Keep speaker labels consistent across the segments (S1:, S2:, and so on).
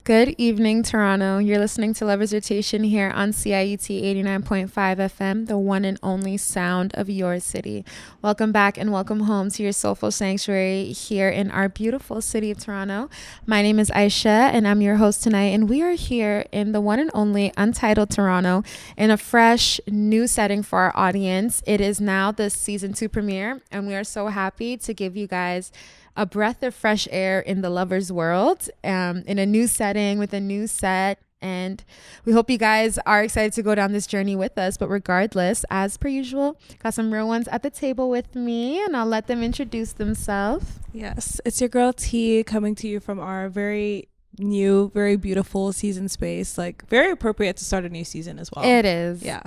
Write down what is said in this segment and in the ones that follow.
S1: Good evening, Toronto. You're listening to Lovers Rotation here on CIUT 89.5 FM, the one and only sound of your city. Welcome back and welcome home to your soulful sanctuary here in our beautiful city of Toronto. My name is Aysha and I'm your host tonight, and we are here in the one and only Untitled Toronto in a fresh new setting for our audience. It is now the season 2 premiere, and we are so happy to give you guys a breath of fresh air in the lovers world, in a new setting with a new set. And we hope you guys are excited to go down this journey with us. But regardless, as per usual, got some real ones at the table with me, and I'll let them introduce themselves.
S2: Yes, it's your girl T, coming to you from our very new, very beautiful season space. Like, very appropriate to start a new season as well.
S1: It is.
S2: Yeah.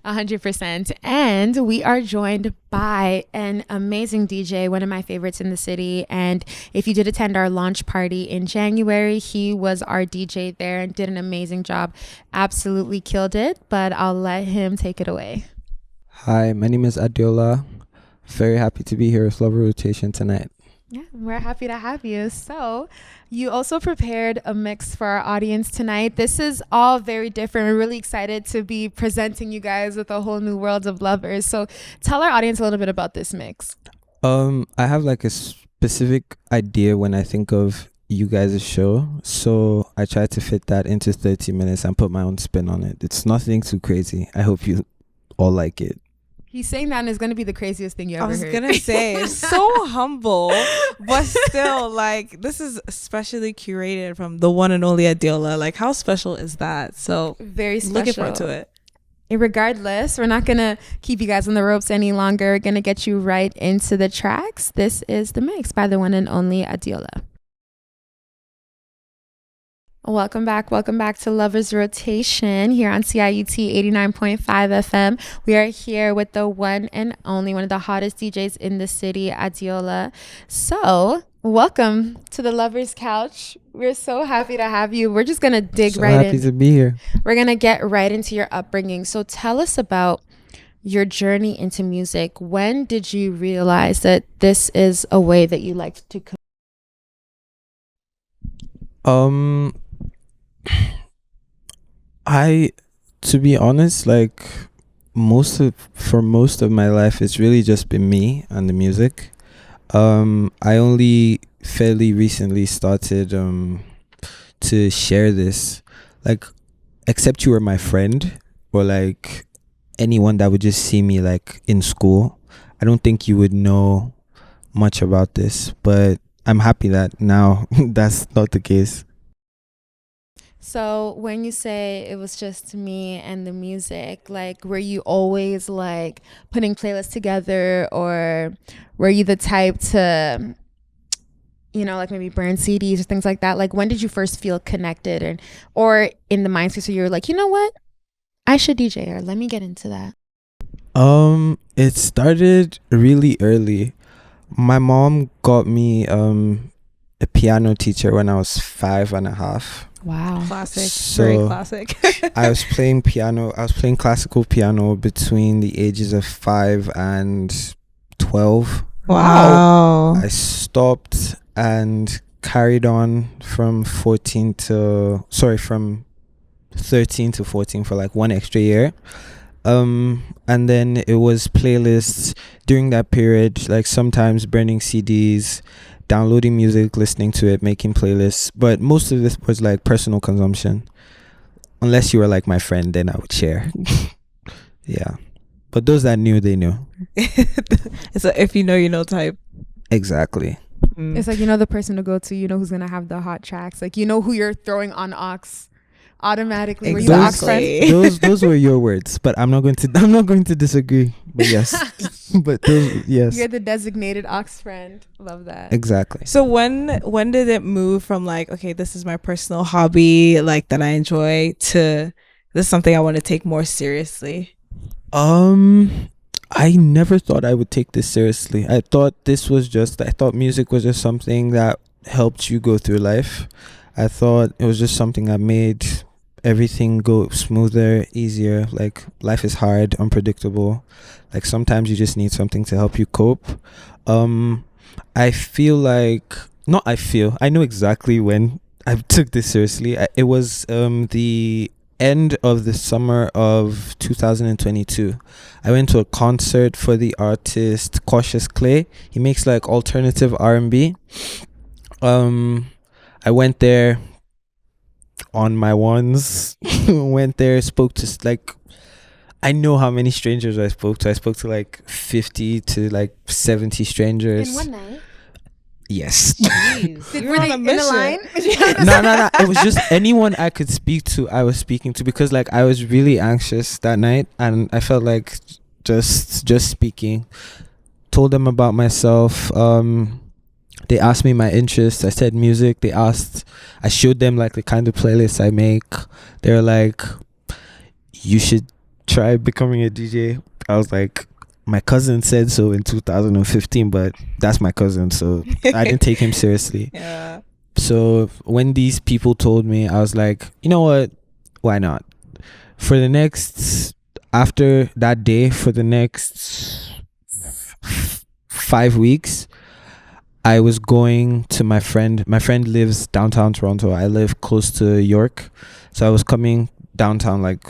S1: 100%. And we are joined by an amazing DJ, one of my favorites in the city. And if you did attend our launch party in January, he was our DJ there and did an amazing job. Absolutely killed it. But I'll let him take it away.
S3: Hi, my name is Adeola. Very happy to be here with Lover Rotation tonight.
S1: Yeah, we're happy to have you. So you also prepared a mix for our audience tonight. This is all very different. We're really excited to be presenting you guys with a whole new world of lovers. So tell our audience a little bit about this mix.
S3: I have like a specific idea when I think of you guys' show. So I try to fit that into 30 minutes and put my own spin on it. It's nothing too crazy. I hope you all like it.
S1: He's saying that and it's going to be the craziest thing you ever heard.
S2: I was going to say, so humble, but still, like, this is specially curated from the one and only Adeola. Like, how special is that? So,
S1: very special.
S2: Looking forward to it.
S1: Regardless, we're not going to keep you guys on the ropes any longer. We're going to get you right into the tracks. This is The Mix by the one and only Adeola. Welcome back to Lovers Rotation here on CIUT 89.5 FM. We are here with the one and only, one of the hottest DJs in the city, Adeola. So, welcome to the Lovers Couch. We're so happy to have you. We're just going to dig right in.
S3: Happy to be here.
S1: We're going to get right into your upbringing. So, tell us about your journey into music. When did you realize that this is a way that you liked to
S3: To be honest, like for most of my life, it's really just been me and the music. I only fairly recently started to share this, like, except you were my friend or like anyone that would just see me like in school, I don't think you would know much about this, but I'm happy that now that's not the case.
S1: So when you say it was just me and the music, like, were you always like putting playlists together, or were you the type to, you know, like maybe burn CDs or things like that? Like, when did you first feel connected, or in the mindset where you were like, you know what, I should DJ, or let me get into that?
S3: It started really early. My mom got me a piano teacher when I was 5.5.
S1: Wow.
S2: Classic.
S3: So
S2: very classic.
S3: I was playing classical piano between the ages of 5 and 12.
S2: Wow.
S3: I stopped and carried on from 13 to 14 for like one extra year. And then it was playlists during that period, like sometimes burning CDs, downloading music, listening to it, making playlists. But most of this was like personal consumption. Unless you were like my friend, then I would share. Yeah. But those that knew, they knew.
S2: It's a if you know, you know type.
S3: Exactly.
S1: It's like, you know, the person to go to, you know who's going to have the hot tracks. Like, you know who you're throwing on aux automatically.
S3: Exactly.
S1: Were you the aux friend?
S3: those were your words, but I'm not going to disagree. But yes. But those, yes.
S1: You're the designated aux friend. Love that.
S3: Exactly.
S2: So when did it move from like, okay, this is my personal hobby, like that I enjoy, to this is something I want to take more seriously?
S3: I never thought I would take this seriously. I thought music was just something that helped you go through life. I thought it was just something that made everything go smoother, easier. Like, life is hard, unpredictable. Like, sometimes you just need something to help you cope. I know exactly when I took this seriously. It was the end of the summer of 2022. I went to a concert for the artist Cautious Clay. He makes like alternative R&B. I went there on my ones. Went there, spoke to like, I know how many strangers I spoke to. I spoke to like 50 to like 70 strangers.
S1: In one night?
S3: Yes.
S1: Were they in the line?
S3: No. It was just anyone I could speak to, I was speaking to, because like I was really anxious that night, and I felt like just speaking. Told them about myself. They asked me my interests. I said music. I showed them like the kind of playlists I make. They were like, you should try becoming a DJ. I was like, my cousin said so in 2015, but that's my cousin, so I didn't take him seriously.
S2: Yeah.
S3: So when these people told me, I was like, you know what? Why not? After that day, for the next 5 weeks, I was going to my friend. My friend lives downtown Toronto. I live close to York. So I was coming downtown like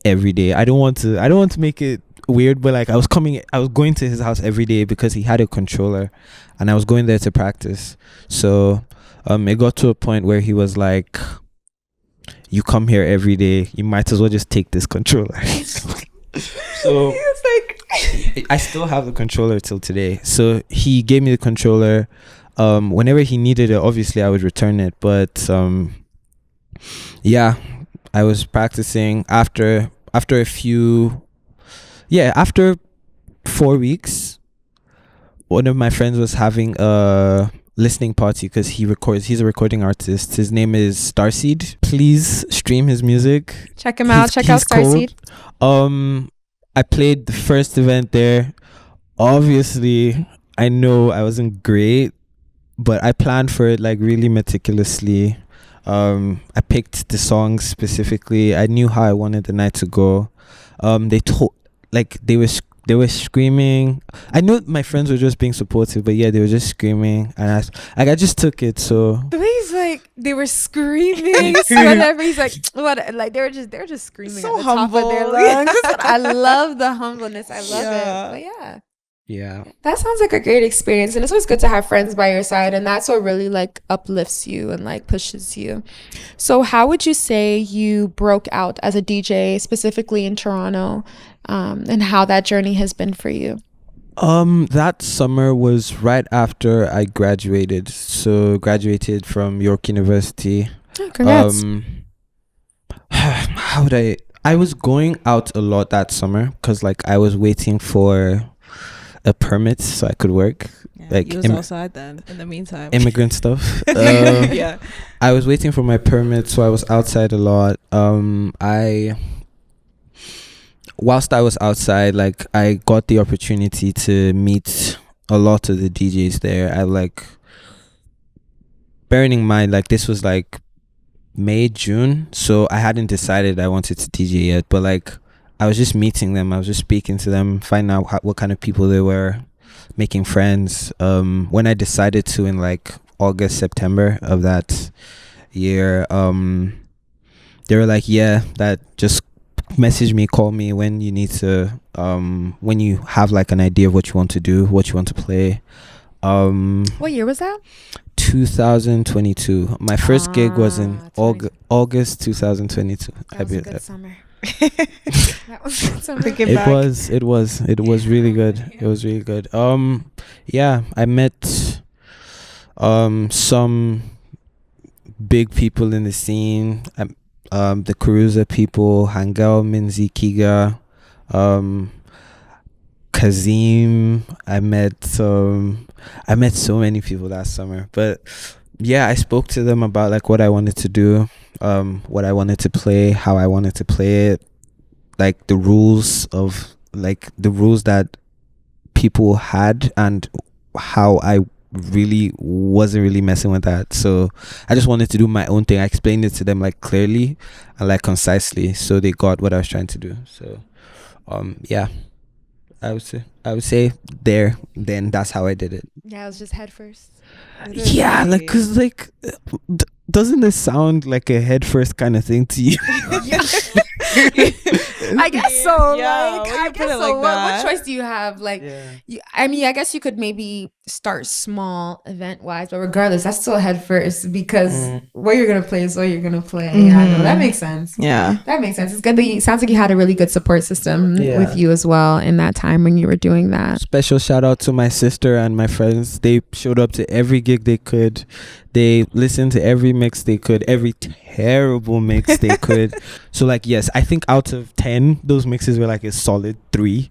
S3: every day. I don't want to make it weird, but like I was going to his house every day because he had a controller, and I was going there to practice. So it got to a point where he was like, you come here every day, you might as well just take this controller. So
S1: It's like
S3: I still have the controller till today. So he gave me the controller. Whenever he needed it, obviously I would return it, but yeah, I was practicing after after 4 weeks. One of my friends was having a listening party because he's a recording artist. His name is Starseed. Please stream his music.
S1: check him out. Check out Starseed.
S3: I played the first event there. Obviously, I know I wasn't great, but I planned for it like really meticulously. I picked the songs specifically. I knew how I wanted the night to go. They were screaming. I knew my friends were just being supportive, but yeah, they were just screaming, and I just took it. So
S1: The way he's like, they were screaming, whatever. He's like, what? Like they were just screaming
S2: So
S1: at the top of their
S2: humble.
S1: lungs. I love the humbleness. I love
S2: Yeah.
S1: it. But yeah.
S3: yeah.
S1: That sounds like a great experience, and it's always good to have friends by your side, and that's what really like uplifts you and like pushes you. So how would you say you broke out as a DJ, specifically in Toronto, and how that journey has been for you?
S3: That summer was right after I graduated. So graduated from York University.
S1: Oh, congrats.
S3: How would I was going out a lot that summer because like I was waiting for a permit so I could work.
S2: Yeah,
S3: Like
S2: you was outside then in the meantime.
S3: Immigrant stuff.
S2: Yeah.
S3: I was waiting for my permit, so I was outside a lot. Whilst I was outside, like I got the opportunity to meet a lot of the DJs there. I like, bearing in mind like this was like May, June, so I hadn't decided I wanted to DJ yet, but like I was just meeting them, I was just speaking to them, finding out what kind of people they were, making friends. When I decided to, in like August, September of that year, they were like, yeah, that just message me, call me when you need to, when you have like an idea of what you want to do, what you want to play.
S1: What year was that?
S3: 2022. My first gig was in
S1: 2022.
S3: August 2022.
S1: That was a good summer. That was a good summer.
S2: Thinking
S3: It
S2: back.
S3: was really good. It was really good. Yeah, I met some big people in the scene. The Caruza people, Hangel, Minzy, Kiga, Kazim. I met so many people that summer. But yeah, I spoke to them about like what I wanted to do, what I wanted to play, how I wanted to play it, like the rules that people had, and how I really wasn't really messing with that. So I just wanted to do my own thing. I explained it to them like clearly and like concisely, so they got what I was trying to do. So yeah. I would say there. Then that's how I did it.
S1: Yeah, it was just head first.
S3: Yeah, like, cause like, doesn't this sound like a head first kind of thing to you?
S1: I guess so.
S2: Yeah,
S1: Like,
S2: when
S1: I
S2: you put
S1: guess
S2: it
S1: so.
S2: like
S1: What
S2: that.
S1: choice do you have? Like, I mean, I guess you could maybe start small event wise, but regardless, that's still head first because what you're gonna play is what you're gonna play. Yeah, no, that makes sense.
S2: Yeah.
S1: That makes sense. It's good that it sounds like you had a really good support system
S3: Yeah.
S1: with you as well in that time when you were doing that.
S3: Special shout out to my sister and my friends. They showed up to every gig they could. They listened to every mix they could, every terrible mix they could. So like, yes, I think out of 10, those mixes were like a solid 3.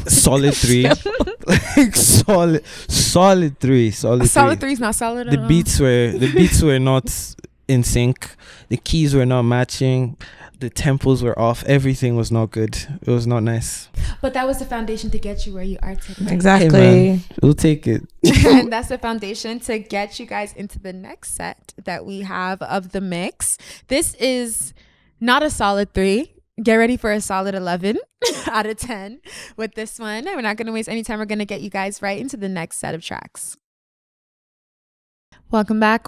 S3: Solid 3. Like solid 3.
S1: Solid 3 is not solid at
S3: The
S1: all.
S3: beats were not in sync. The keys were not matching. The tempos were off. Everything was not good. It was not nice.
S1: But that was the foundation to get you where you are today.
S2: Exactly.
S3: Hey, man, we'll take it.
S1: And that's the foundation to get you guys into the next set that we have of the mix. This is not a solid 3. Get ready for a solid 11 out of 10 with this one. We're not going to waste any time. We're going to get you guys right into the next set of tracks. Welcome back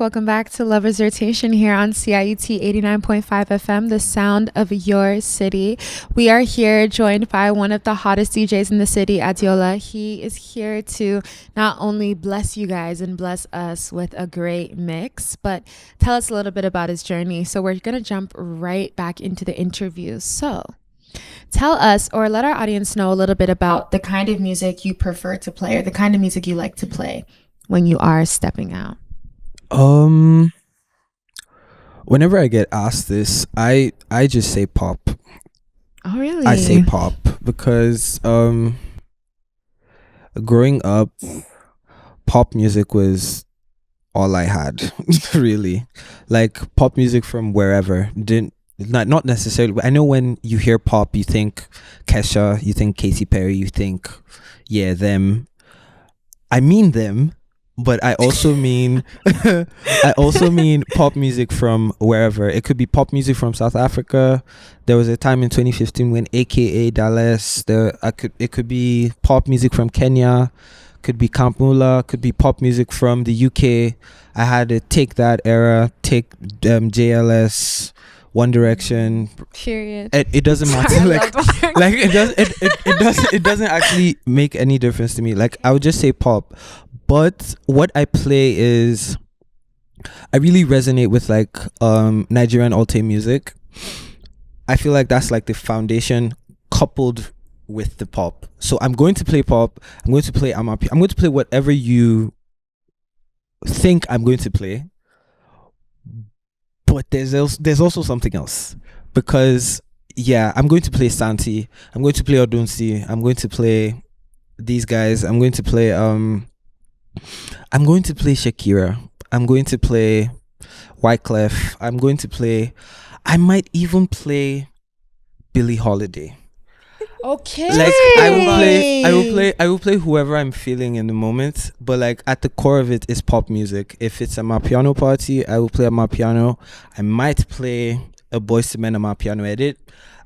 S1: to Lovers Rotation here on CIUT 89.5 FM, the sound of your city. We are here joined by one of the hottest DJs in the city, Adeola. He is here to not only bless you guys and bless us with a great mix, but tell us a little bit about his journey. So we're going to jump right back into the interview. So tell us, or let our audience know a little bit about the kind of music you prefer to play or the kind of music you like to play when you are stepping out.
S3: Whenever I get asked this, I just say pop.
S1: Oh, really?
S3: I say pop because growing up, pop music was all I had. Really, like pop music from wherever. Not necessarily. I know when you hear pop, you think Kesha, you think Katy Perry, you think them. I mean them. But I also mean pop music from wherever. It could be pop music from South Africa. There was a time in 2015 when AKA Dallas. It could be pop music from Kenya. Could be Kampula. Could be pop music from the UK. I had to take that era. Take JLS, One Direction.
S1: Period.
S3: It doesn't matter. Like it doesn't actually make any difference to me. Like I would just say pop. But what I play is, I really resonate with like Nigerian Alte music. I feel like that's like the foundation coupled with the pop. So I'm going to play pop. I'm going to play Amapi. I'm going to play whatever you think I'm going to play. But there's also something else, because I'm going to play Santi. I'm going to play Odunsi. I'm going to play these guys. I'm going to play Shakira. I'm going to play Wyclef. I might even play Billie Holiday.
S1: Okay.
S3: Like I will play whoever I'm feeling in the moment, but like at the core of it is pop music. If it's a Mapiano party, I will play a Mapiano. I might play a Boyz II Men Mapiano edit.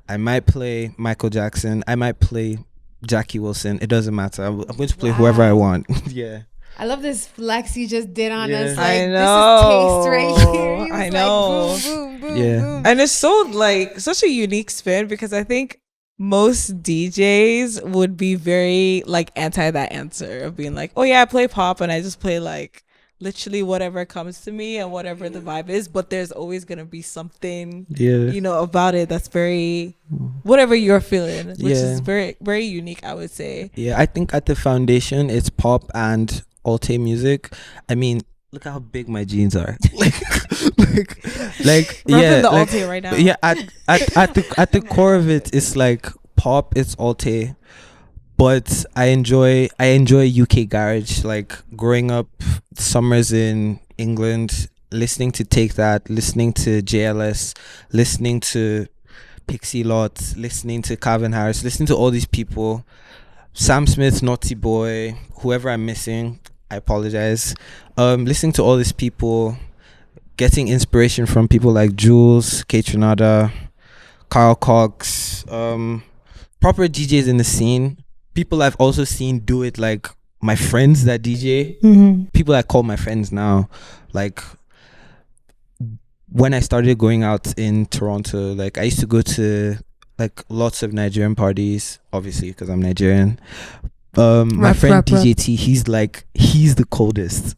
S3: I might play Michael Jackson. I might play Jackie Wilson. It doesn't matter. I'm going to play whoever I want. Yeah.
S1: I love this flex you just did on us. Like,
S2: I know.
S1: This is taste right here.
S2: I know.
S1: Like, boom, boom, boom,
S3: Yeah.
S1: boom.
S2: And it's so like such a unique spin, because I think most DJs would be very like anti that answer of being like, oh yeah, I play pop and I just play like literally whatever comes to me and whatever the vibe is, but there's always gonna be something about it that's very whatever you're feeling, which is very, very unique, I would say.
S3: Yeah, I think at the foundation it's pop and Alte music. I mean, look how big my jeans are. like
S2: Repping the Alte right now.
S3: Yeah, at the core of it, it's like pop, it's Alte. But I enjoy UK garage. Like growing up summers in England, listening to Take That, listening to JLS, listening to Pixie Lot, listening to Calvin Harris, listening to all these people, Sam Smith, Naughty Boy, whoever I'm missing, I apologize. Listening to all these people, getting inspiration from people like Jules, Kate Renata, Carl Cox, proper DJs in the scene. people I've also seen do it, like my friends that DJ, people I call my friends now, like when I started going out in Toronto, like I used to go to like lots of Nigerian parties, obviously because I'm Nigerian. My friend DJ T, he's the coldest.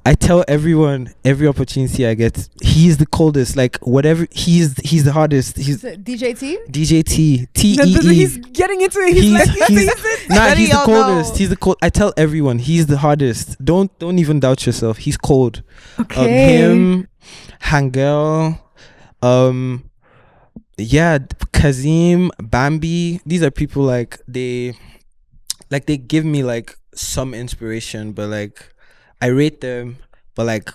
S3: I tell everyone every opportunity I get, he's the coldest. Like whatever, he's the hardest. He's
S1: DJ T.
S3: DJ T. TEE.
S1: He's getting into it. He's
S3: the coldest. Know. He's the cold. I tell everyone he's the hardest. Don't even doubt yourself. He's cold.
S1: Okay.
S3: Him, Hangel, Kazim, Bambi. These are people like they give me like some inspiration, but like I rate them, but like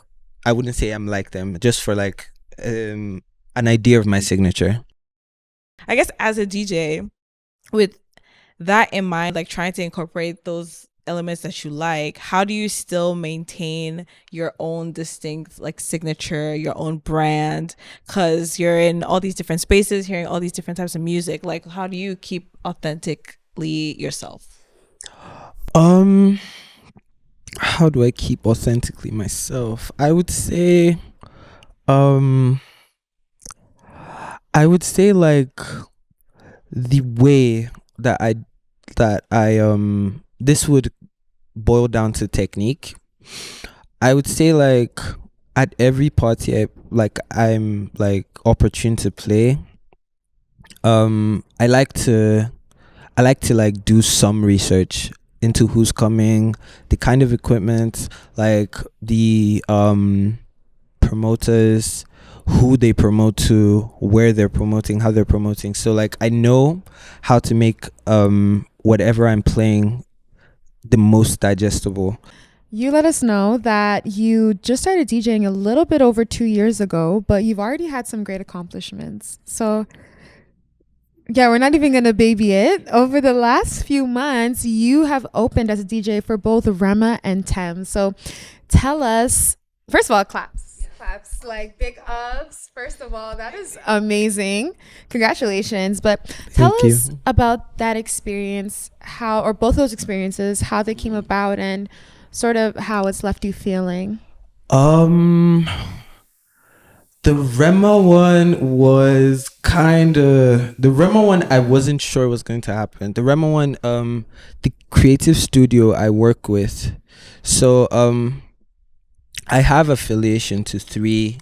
S3: I wouldn't say I'm like them, just for like an idea of my signature.
S2: I guess as a DJ, with that in mind, like trying to incorporate those elements that you like, how do you still maintain your own distinct like signature, your own brand? Because you're in all these different spaces, hearing all these different types of music. Like, how do you keep authentically yourself?
S3: How do I keep authentically myself? I would say like the way that I this would boil down to technique. I would say like at every party I'm like opportune to play. I like to like do some research into who's coming, the kind of equipment, like the promoters, who they promote to, where they're promoting, how they're promoting. So like I know how to make whatever I'm playing the most digestible.
S1: You let us know that you just started DJing a little bit over 2 years ago, but you've already had some great accomplishments. So yeah, we're not even going to baby it. Over the last few months, you have opened as a DJ for both Rema and Tem. So tell us, first of all, claps, like big ups. First of all, that is amazing. Congratulations. But tell us about that experience, or both those experiences, how they came about and sort of how it's left you feeling.
S3: The Rema one was I wasn't sure was going to happen. The Rema one, the creative studio I work with. So I have affiliation to 3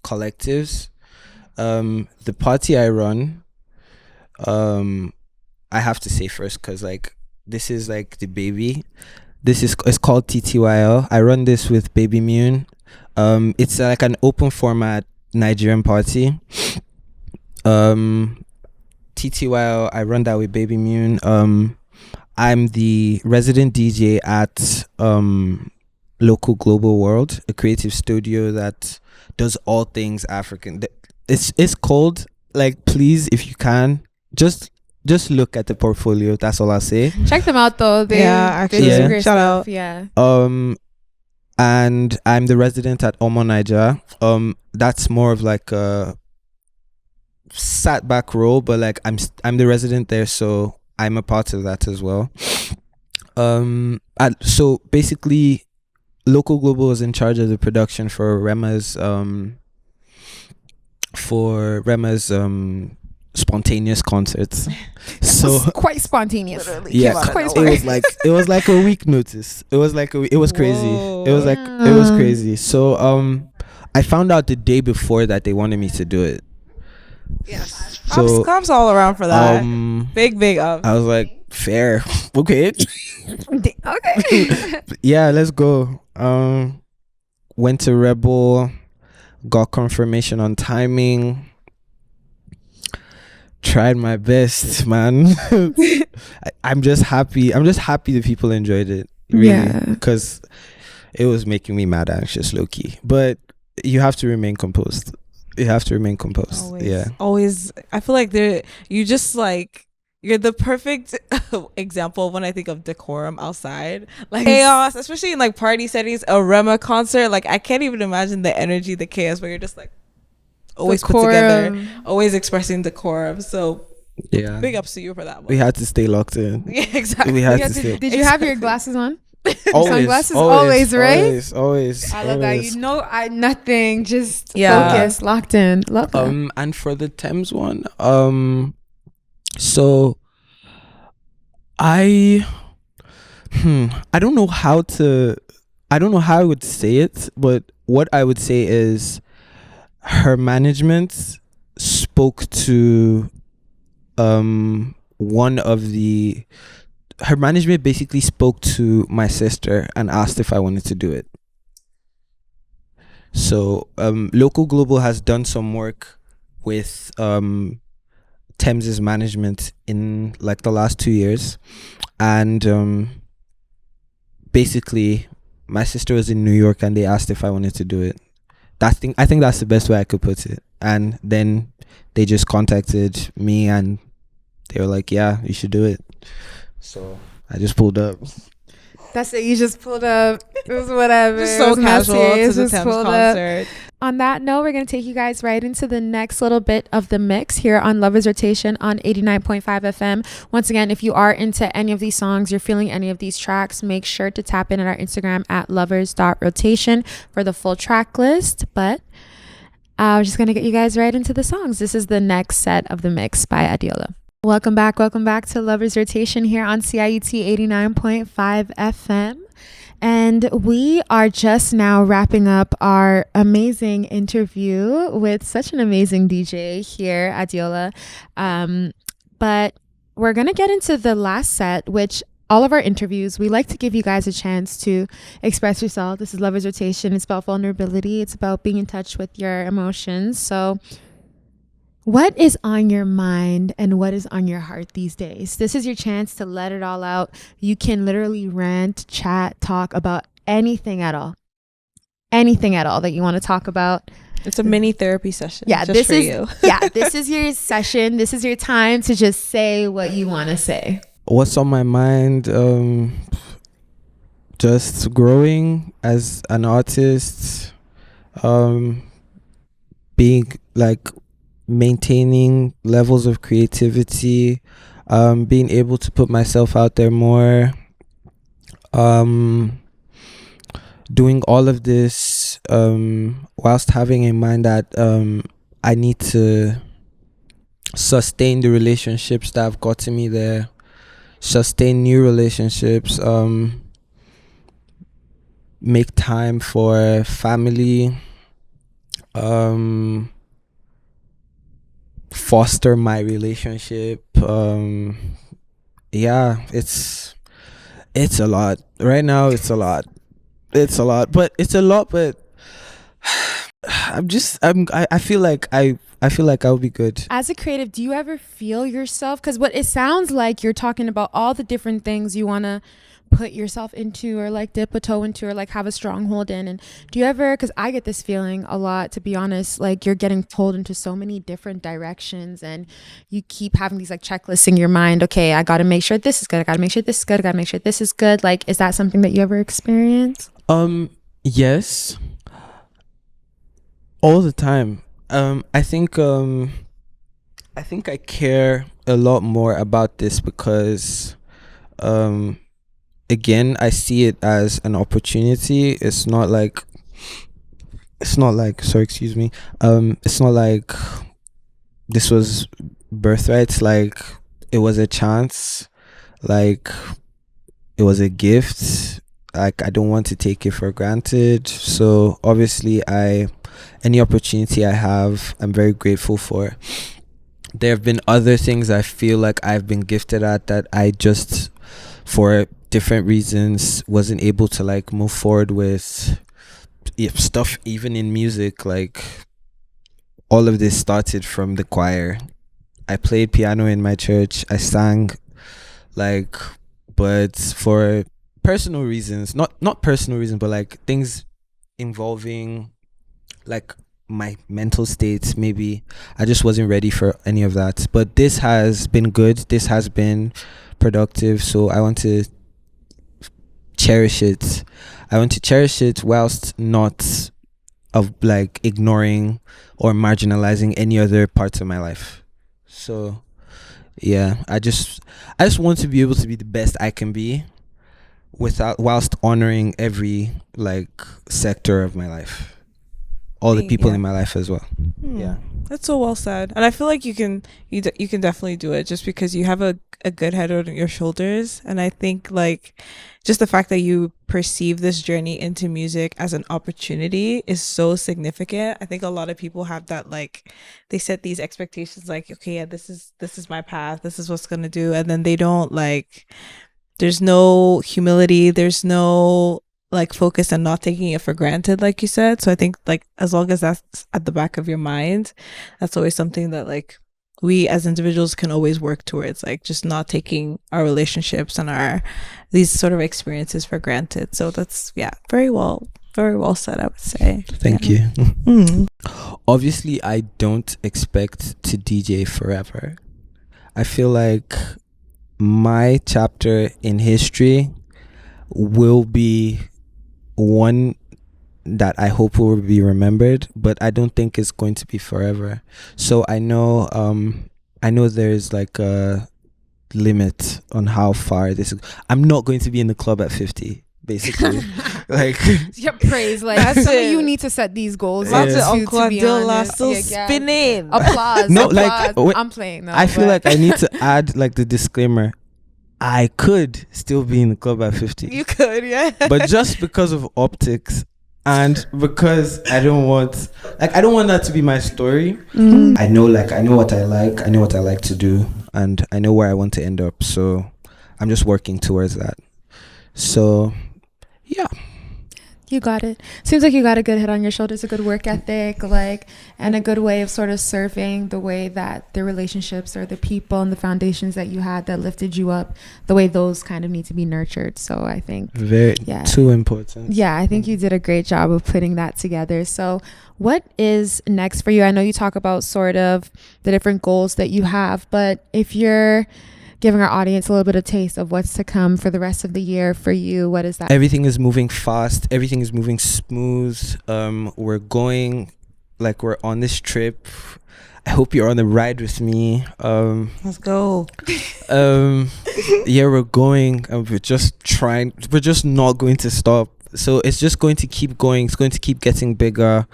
S3: collectives. The party I run, I have to say first, because like this is like the baby. It's called TTYL. I run this with Baby Mune. It's like an open format Nigerian party. TTYL, I run that with Baby Mune. I'm the resident DJ at Local Global World, a creative studio that does all things African. It's called, like, please, if you can, just look at the portfolio. That's all I'll say.
S1: Check them out though. They do some great
S2: shout
S1: stuff.
S2: out.
S1: Yeah.
S3: And I'm the resident at Omo Niger. That's more of like a sat back role, but like I'm the resident there, so I'm a part of that as well. And so basically, Local Global was in charge of the production for Rema's spontaneous concerts.
S1: So quite spontaneous.
S3: Yeah, it was like a week notice. It was crazy.
S2: Whoa.
S3: It was crazy. So I found out the day before that they wanted me to do it.
S2: Yes.
S3: So
S2: Cops all around for that. Big up.
S3: I was like, fair. Okay.
S1: Okay.
S3: Yeah, let's go. Went to Rebel, got confirmation on timing. Tried my best, man. I'm just happy the people enjoyed it, really, because it was making me mad anxious, low key. But you have to remain composed.
S2: Always. I feel like you're the perfect example of when I think of decorum outside, like chaos, especially in like party settings. A Rema concert, like I can't even imagine the energy, the chaos, where you're just like always decorum. Put together, always expressing decorum. So
S3: Yeah.
S2: Big ups to you for that one.
S3: We had to stay locked in.
S2: Yeah, exactly.
S3: We had to stay.
S1: Did you have your glasses on?
S3: Always,
S1: Sunglasses, always, right?
S3: Always.
S1: I love that. You know, nothing, just
S2: Yeah.
S1: focus, locked in. Love that.
S3: And for the Thames one, so I don't know how I would say it, but what I would say is her management spoke to her management basically spoke to my sister and asked if I wanted to do it. So Local Global has done some work with Thames's management in like the last 2 years, and basically my sister was in New York and they asked if I wanted to do it. I think that's the best way I could put it. And then they just contacted me and they were like, yeah, you should do it. So I just pulled up.
S1: That's it. You just pulled up. It was whatever.
S2: Just so casual to the Thames concert.
S1: On that note, we're going to take you guys right into the next little bit of the mix here on Lovers Rotation on 89.5 FM. Once again, if you are into any of these songs, you're feeling any of these tracks, make sure to tap in at our Instagram at lovers.rotation for the full track list. But I'm just going to get you guys right into the songs. This is the next set of the mix by Adeola. Welcome back to Lovers Rotation here on CIUT 89.5 FM. And we are just now wrapping up our amazing interview with such an amazing DJ here, Adeola. But we're going to get into the last set, which all of our interviews, we like to give you guys a chance to express yourself. This is Lovers Rotation. It's about vulnerability. It's about being in touch with your emotions. So what is on your mind and what is on your heart these days? This is your chance to let it all out. You can literally rant, chat, talk about anything at all. Anything at all that you want to talk about.
S2: It's a mini therapy session.
S1: Yeah,
S2: just
S1: this
S2: for
S1: is
S2: you.
S1: Yeah, this is your session. This is your time to just say what you want to say.
S3: What's on my mind? Just growing as an artist, being like maintaining levels of creativity, being able to put myself out there more, doing all of this whilst having in mind that I need to sustain the relationships that have gotten me there, sustain new relationships, make time for family, foster my relationship. Yeah, it's a lot right now. It's a lot, but I feel like I'll be good.
S1: As a creative, do you ever feel yourself? Because what it sounds like, you're talking about all the different things you want to put yourself into, or like dip a toe into, or like have a stronghold in. And do you ever, because I get this feeling a lot, to be honest, like you're getting pulled into so many different directions and you keep having these like checklists in your mind. Okay, I got to make sure this is good. I got to make sure this is good. I got to make sure this is good. Like, is that something that you ever experience?
S3: Yes. All the time. I think I care a lot more about this because again, I see it as an opportunity. It's not like sorry, excuse me. It's not like this was birthright. Like it was a chance. Like it was a gift. Like I don't want to take it for granted. So obviously any opportunity I have, I'm very grateful for. There have been other things I feel like I've been gifted at that I just, for different reasons, wasn't able to like move forward with. Stuff even in music, like all of this started from the choir. I played piano in my church. I sang, like, but for personal reasons, not personal reasons, but like things involving like my mental state, maybe I just wasn't ready for any of that. But this has been good. This has been productive. So I want to cherish it. I want to cherish it whilst not of like ignoring or marginalizing any other parts of my life. So Yeah, I just want to be able to be the best I can be without whilst honoring every like sector of my life, all the people in my life as well. Yeah,
S2: That's so well said, and I feel like you can definitely do it just because you have a good head on your shoulders, and I think like just the fact that you perceive this journey into music as an opportunity is so significant. I think a lot of people have that, like they set these expectations like, okay, yeah, this is my path, this is what's gonna do, and then they don't like, there's no humility, there's no like focus and not taking it for granted, like you said. So I think like as long as that's at the back of your mind, that's always something that like we as individuals can always work towards, like just not taking our relationships and our these sort of experiences for granted. So that's, yeah, very well said, I would say.
S3: thank you. Obviously, I don't expect to DJ forever. I feel like my chapter in history will be one that I hope will be remembered, but I don't think it's going to be forever. So I know there's like a limit on how far this is. I'm not going to be in the club at 50, basically. Like,
S1: yeah, praise. Like
S2: That's
S1: some of
S2: it.
S1: you need to set these goals.
S3: That's
S1: to,
S3: it,
S2: Uncle
S1: to be
S2: Adeola
S1: honest.
S2: still
S1: Yeah.
S2: spinning.
S1: Applause.
S3: No,
S1: applause.
S3: like, wait,
S1: I'm playing though.
S3: I feel
S1: but-
S3: like I need to add like the disclaimer. I could still be in the club at 50.
S2: You could, yeah.
S3: But just because of optics and because I don't want that to be my story. I know what I like to do, and I know where I want to end up, so I'm just working towards that. So yeah,
S1: you got it. Seems like you got a good head on your shoulders, a good work ethic, like, and a good way of sort of serving the way that the relationships or the people and the foundations that you had that lifted you up, the way those kind of need to be nurtured. So I think too important. Yeah, I think you did a great job of putting that together. So what is next for you? I know you talk about sort of the different goals that you have, but if you're giving our audience a little bit of taste of what's to come for the rest of the year for you, what is that?
S3: Everything is moving fast. Everything is moving smooth. We're on this trip. I hope you're on the ride with me.
S2: Let's go.
S3: Yeah, we're going, and we're just not going to stop. So it's just going to keep going. It's going to keep getting bigger.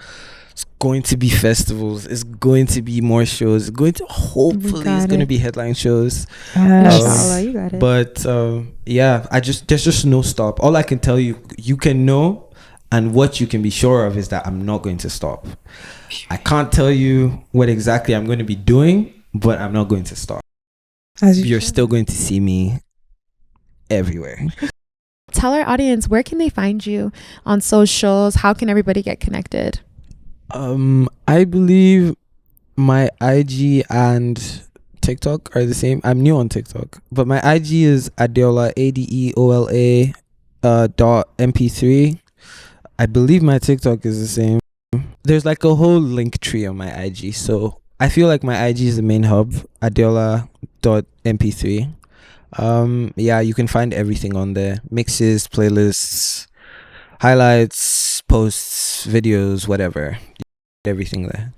S3: It's going to be festivals. It's going to be more shows. It's going to be headline shows.
S1: Inshallah, you got it.
S3: But yeah, there's just no stop. All I can tell you, you can know, and what you can be sure of is that I'm not going to stop. I can't tell you what exactly I'm going to be doing, but I'm not going to stop. You're still going to see me everywhere.
S1: Tell our audience, where can they find you on socials? How can everybody get connected?
S3: I believe my IG and TikTok are the same. I'm new on TikTok, but my IG is Adeola, Adeola .mp3. I believe my TikTok is the same. There's like a whole link tree on my IG, so I feel like my IG is the main hub, Adeola.mp3. Yeah, you can find everything on there: mixes, playlists, highlights, posts, videos, whatever. Everything there.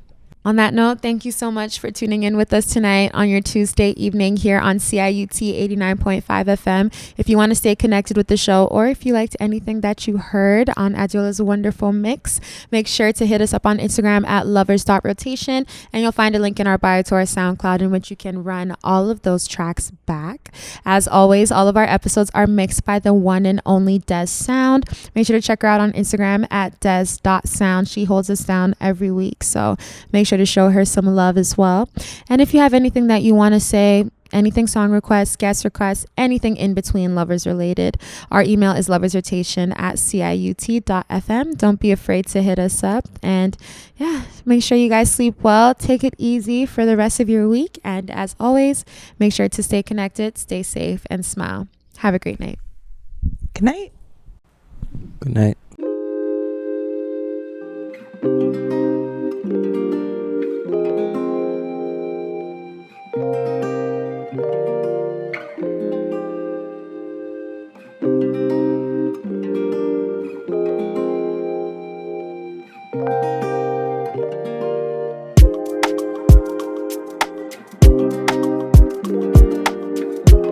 S1: On that note, thank you so much for tuning in with us tonight on your Tuesday evening here on CIUT 89.5 FM. If you want to stay connected with the show, or if you liked anything that you heard on Adeola's wonderful mix, make sure to hit us up on Instagram at lovers.rotation, and you'll find a link in our bio to our Soundcloud in which you can run all of those tracks back. As always, all of our episodes are mixed by the one and only Des Sound. Make sure to check her out on Instagram at des.sound. She holds us down every week, so make sure to show her some love as well. And if you have anything that you want to say, anything, song requests, guest requests, anything in between lovers related, our email is loversrotation@ciut.fm. Don't be afraid to hit us up. And yeah, make sure you guys sleep well, take it easy for the rest of your week, and as always, make sure to stay connected, stay safe, and smile. Have a great night.
S2: Good night.
S3: Good night.